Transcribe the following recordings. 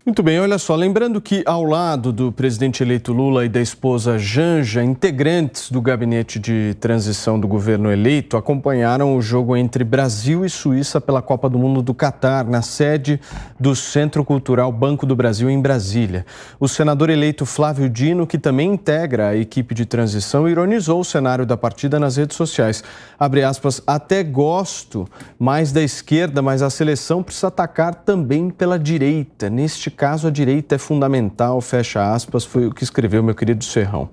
Muito bem, olha só, lembrando que ao lado do presidente eleito Lula e da esposa Janja, integrantes do gabinete de transição do governo eleito acompanharam o jogo entre Brasil e Suíça pela Copa do Mundo do Catar, na sede do Centro Cultural Banco do Brasil em Brasília. O senador eleito Flávio Dino, que também integra a equipe de transição, ironizou o cenário da partida nas redes sociais. Abre aspas, até gosto mais da esquerda, mas a seleção precisa atacar também pela direita. Neste caso, a direita é fundamental, fecha aspas, foi o que escreveu meu querido Serrão.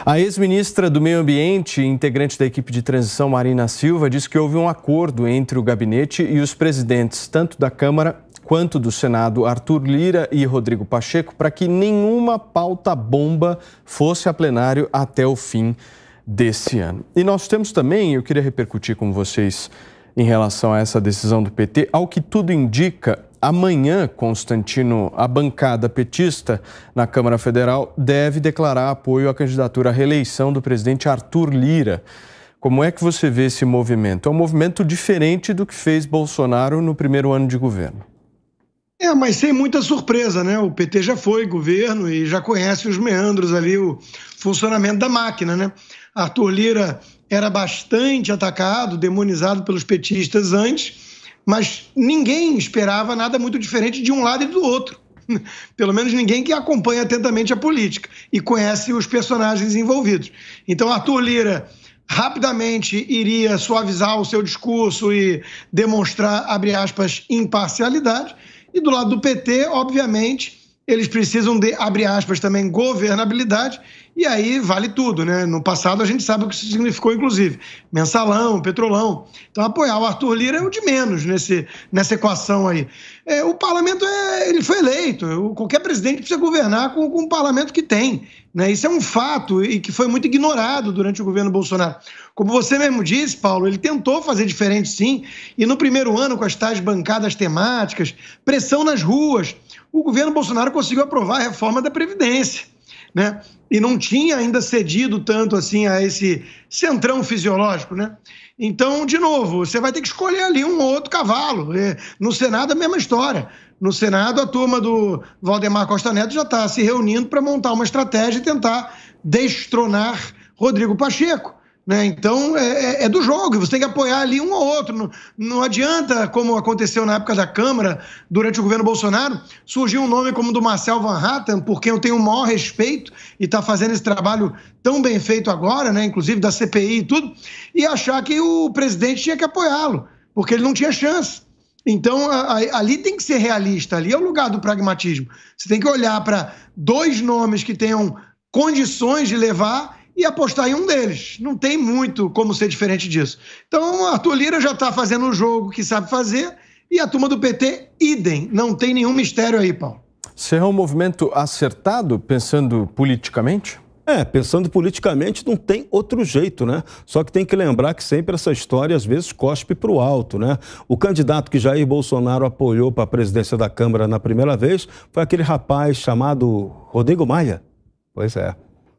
A ex-ministra do Meio Ambiente e integrante da equipe de transição, Marina Silva, disse que houve um acordo entre o gabinete e os presidentes, tanto da Câmara quanto do Senado, Arthur Lira e Rodrigo Pacheco, para que nenhuma pauta-bomba fosse a plenário até o fim desse ano. E nós temos também, eu queria repercutir com vocês em relação a essa decisão do PT, ao que tudo indica, amanhã, Constantino, a bancada petista na Câmara Federal deve declarar apoio à candidatura à reeleição do presidente Arthur Lira. Como é que você vê esse movimento? É um movimento diferente do que fez Bolsonaro no primeiro ano de governo. Mas sem muita surpresa, né? O PT já foi governo e já conhece os meandros ali, o funcionamento da máquina, né? Arthur Lira era bastante atacado, demonizado pelos petistas antes, mas ninguém esperava nada muito diferente de um lado e do outro. Pelo menos ninguém que acompanha atentamente a política e conhece os personagens envolvidos. Então, Arthur Lira rapidamente iria suavizar o seu discurso e demonstrar, abre aspas, imparcialidade. E do lado do PT, obviamente, eles precisam de, abre aspas, também governabilidade, e aí vale tudo, né? No passado a gente sabe o que isso significou, inclusive, mensalão, petrolão. Então apoiar o Arthur Lira é o de menos nessa equação aí. O parlamento, ele foi eleito, qualquer presidente precisa governar com o parlamento que tem, né? Isso é um fato e que foi muito ignorado durante o governo Bolsonaro. Como você mesmo disse, Paulo, ele tentou fazer diferente sim, e no primeiro ano com as tais bancadas temáticas, pressão nas ruas, o governo Bolsonaro conseguiu aprovar a reforma da Previdência, né? E não tinha ainda cedido tanto assim a esse centrão fisiológico, né? Então, de novo, você vai ter que escolher ali um ou outro cavalo. No Senado, a mesma história. No Senado, a turma do Valdemar Costa Neto já está se reunindo para montar uma estratégia e tentar destronar Rodrigo Pacheco, né? Então, é do jogo, você tem que apoiar ali um ou outro. Não adianta, como aconteceu na época da Câmara, durante o governo Bolsonaro, surgiu um nome como o do Marcel Van Hatten, por quem eu tenho o maior respeito e está fazendo esse trabalho tão bem feito agora, né? Inclusive da CPI e tudo, e achar que o presidente tinha que apoiá-lo, porque ele não tinha chance. Então, ali tem que ser realista, ali é o lugar do pragmatismo. Você tem que olhar para dois nomes que tenham condições de levar e apostar em um deles. Não tem muito como ser diferente disso. Então, Arthur Lira já está fazendo o jogo que sabe fazer e a turma do PT, idem. Não tem nenhum mistério aí, Paulo. Será um movimento acertado, pensando politicamente? Pensando politicamente não tem outro jeito, né? Só que tem que lembrar que sempre essa história às vezes cospe para o alto, né? O candidato que Jair Bolsonaro apoiou para a presidência da Câmara na primeira vez foi aquele rapaz chamado Rodrigo Maia. Pois é.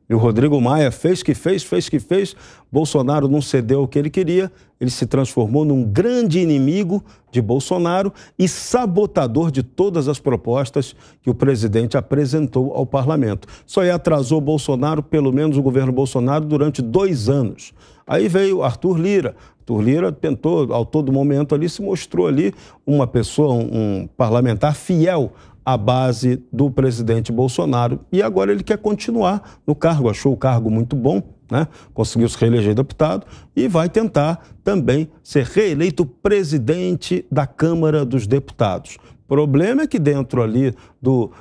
E o Rodrigo Maia fez que fez, Bolsonaro não cedeu o que ele queria, ele se transformou num grande inimigo de Bolsonaro e sabotador de todas as propostas que o presidente apresentou ao parlamento. Só atrasou Bolsonaro, pelo menos o governo Bolsonaro, durante 2 anos. Aí veio Arthur Lira. Arthur Lira tentou, ao todo momento ali, se mostrou ali uma pessoa, um parlamentar fiel à base do presidente Bolsonaro. E agora ele quer continuar no cargo, achou o cargo muito bom, né? Conseguiu se reeleger deputado e vai tentar também ser reeleito presidente da Câmara dos Deputados. O problema é que dentro ali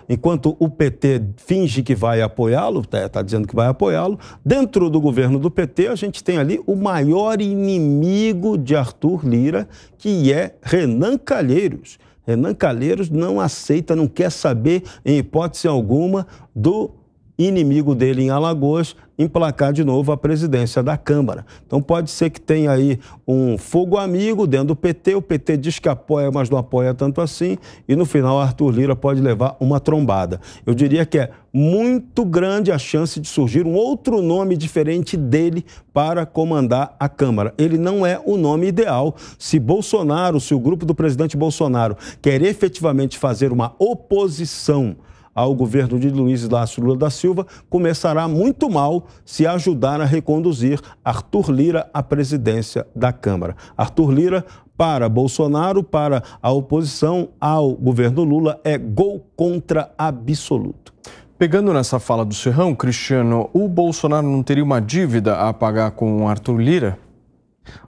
enquanto o PT finge que vai apoiá-lo, está dizendo que vai apoiá-lo, dentro do governo do PT a gente tem ali o maior inimigo de Arthur Lira, que é Renan Calheiros. Renan Calheiros não aceita, não quer saber, em hipótese alguma, do inimigo dele em Alagoas, emplacar de novo a presidência da Câmara. Então pode ser que tenha aí um fogo amigo dentro do PT, o PT diz que apoia, mas não apoia tanto assim, e no final Arthur Lira pode levar uma trombada. Eu diria que é muito grande a chance de surgir um outro nome diferente dele para comandar a Câmara. Ele não é o nome ideal. Se o grupo do presidente Bolsonaro quer efetivamente fazer uma oposição ao governo de Luiz Inácio Lula da Silva, começará muito mal se ajudar a reconduzir Arthur Lira à presidência da Câmara. Arthur Lira, para Bolsonaro, para a oposição ao governo Lula, é gol contra absoluto. Pegando nessa fala do Serrão, Cristiano, o Bolsonaro não teria uma dívida a pagar com o Arthur Lira?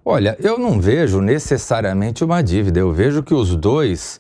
Olha, eu não vejo necessariamente uma dívida, eu vejo que os dois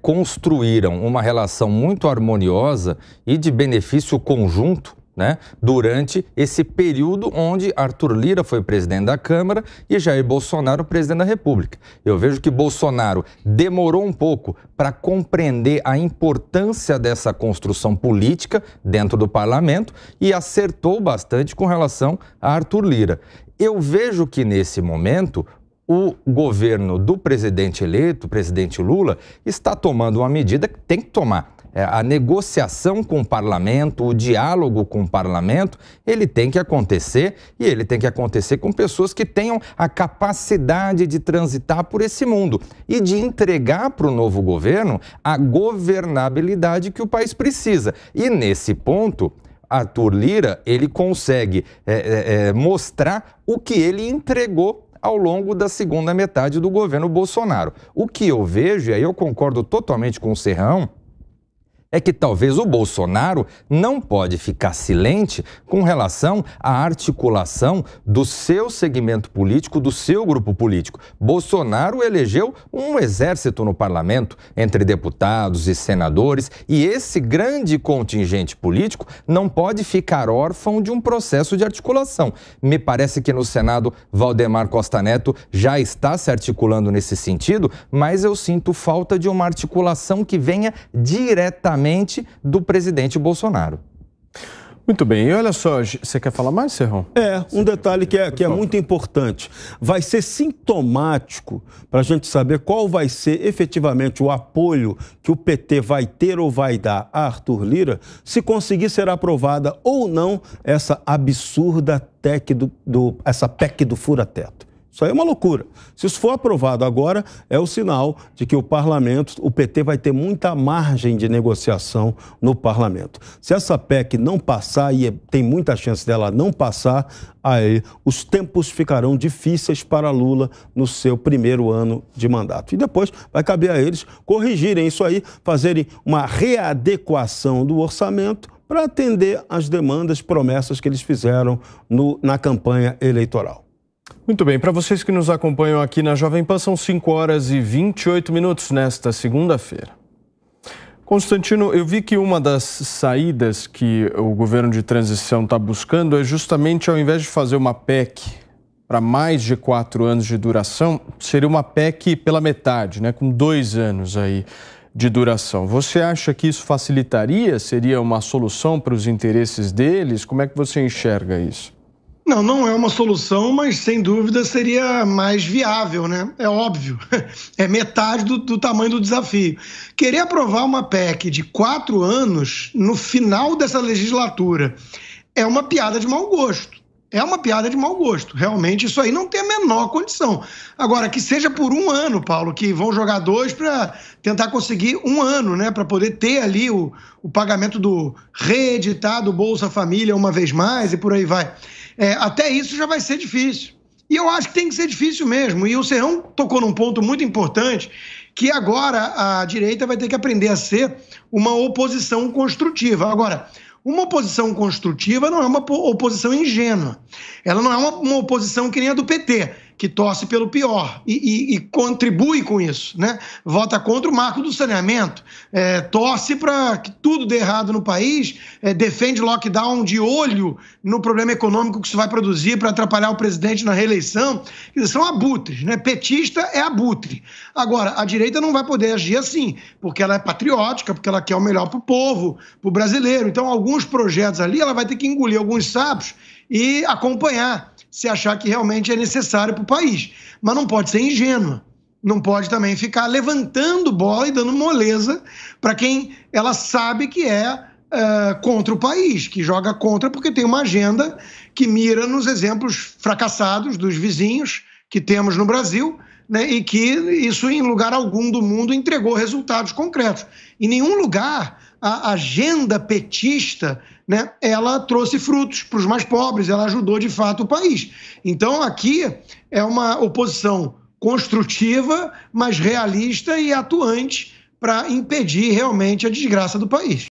construíram uma relação muito harmoniosa e de benefício conjunto, né, durante esse período onde Arthur Lira foi presidente da Câmara e Jair Bolsonaro presidente da República. Eu vejo que Bolsonaro demorou um pouco para compreender a importância dessa construção política dentro do parlamento e acertou bastante com relação a Arthur Lira. Eu vejo que nesse momento o governo do presidente eleito, o presidente Lula, está tomando uma medida que tem que tomar. A negociação com o parlamento, o diálogo com o parlamento, ele tem que acontecer e ele tem que acontecer com pessoas que tenham a capacidade de transitar por esse mundo e de entregar para o novo governo a governabilidade que o país precisa. E nesse ponto, Arthur Lira, ele consegue mostrar o que ele entregou ao longo da segunda metade do governo Bolsonaro. O que eu vejo, e aí eu concordo totalmente com o Serrão, é que talvez o Bolsonaro não pode ficar silente com relação à articulação do seu segmento político, do seu grupo político. Bolsonaro elegeu um exército no parlamento, entre deputados e senadores, e esse grande contingente político não pode ficar órfão de um processo de articulação. Me parece que no Senado, Valdemar Costa Neto já está se articulando nesse sentido, mas eu sinto falta de uma articulação que venha diretamente do presidente Bolsonaro. Muito bem, e olha só, você quer falar mais, Serrão? Um detalhe que é muito importante. Vai ser sintomático para a gente saber qual vai ser efetivamente o apoio que o PT vai ter ou vai dar a Arthur Lira, se conseguir ser aprovada ou não essa absurda essa PEC do fura-teto. Isso aí é uma loucura. Se isso for aprovado agora, é o sinal de que o parlamento, o PT vai ter muita margem de negociação no parlamento. Se essa PEC não passar, e tem muita chance dela não passar, aí os tempos ficarão difíceis para Lula no seu primeiro ano de mandato. E depois vai caber a eles corrigirem isso aí, fazerem uma readequação do orçamento para atender às demandas, promessas que eles fizeram na campanha eleitoral. Muito bem, para vocês que nos acompanham aqui na Jovem Pan, são 5h28 nesta segunda-feira. Constantino, eu vi que uma das saídas que o governo de transição está buscando é justamente, ao invés de fazer uma PEC para mais de 4 anos de duração, seria uma PEC pela metade, né, com 2 anos aí de duração. Você acha que isso facilitaria? Seria uma solução para os interesses deles? Como é que você enxerga isso? Não, não é uma solução, mas sem dúvida seria mais viável, né? É óbvio, é metade do tamanho do desafio. Querer aprovar uma PEC de 4 anos no final dessa legislatura é uma piada de mau gosto. É uma piada de mau gosto. Realmente, isso aí não tem a menor condição. Agora, que seja por 1 ano, Paulo, que vão jogar 2 para tentar conseguir 1 ano, né? Para poder ter ali o pagamento do reeditado Bolsa Família uma vez mais e por aí vai. Até isso já vai ser difícil. E eu acho que tem que ser difícil mesmo. E o Serrão tocou num ponto muito importante, que agora a direita vai ter que aprender a ser uma oposição construtiva. Agora, uma oposição construtiva não é uma oposição ingênua. Ela não é uma oposição que nem a do PT, que torce pelo pior e contribui com isso, né? Vota contra o marco do saneamento, torce para que tudo dê errado no país, defende lockdown de olho no problema econômico que isso vai produzir para atrapalhar o presidente na reeleição. Quer dizer, são abutres, né? Petista é abutre. Agora, a direita não vai poder agir assim, porque ela é patriótica, porque ela quer o melhor para o povo, para o brasileiro. Então, alguns projetos ali, ela vai ter que engolir alguns sapos e acompanhar, se achar que realmente é necessário para o país. Mas não pode ser ingênua. Não pode também ficar levantando bola e dando moleza para quem ela sabe que é contra o país, que joga contra porque tem uma agenda que mira nos exemplos fracassados dos vizinhos que temos no Brasil, né, e que isso, em lugar algum do mundo, entregou resultados concretos. Em nenhum lugar a agenda petista, né, ela trouxe frutos para os mais pobres, ela ajudou de fato o país. Então aqui é uma oposição construtiva, mas realista e atuante para impedir realmente a desgraça do país.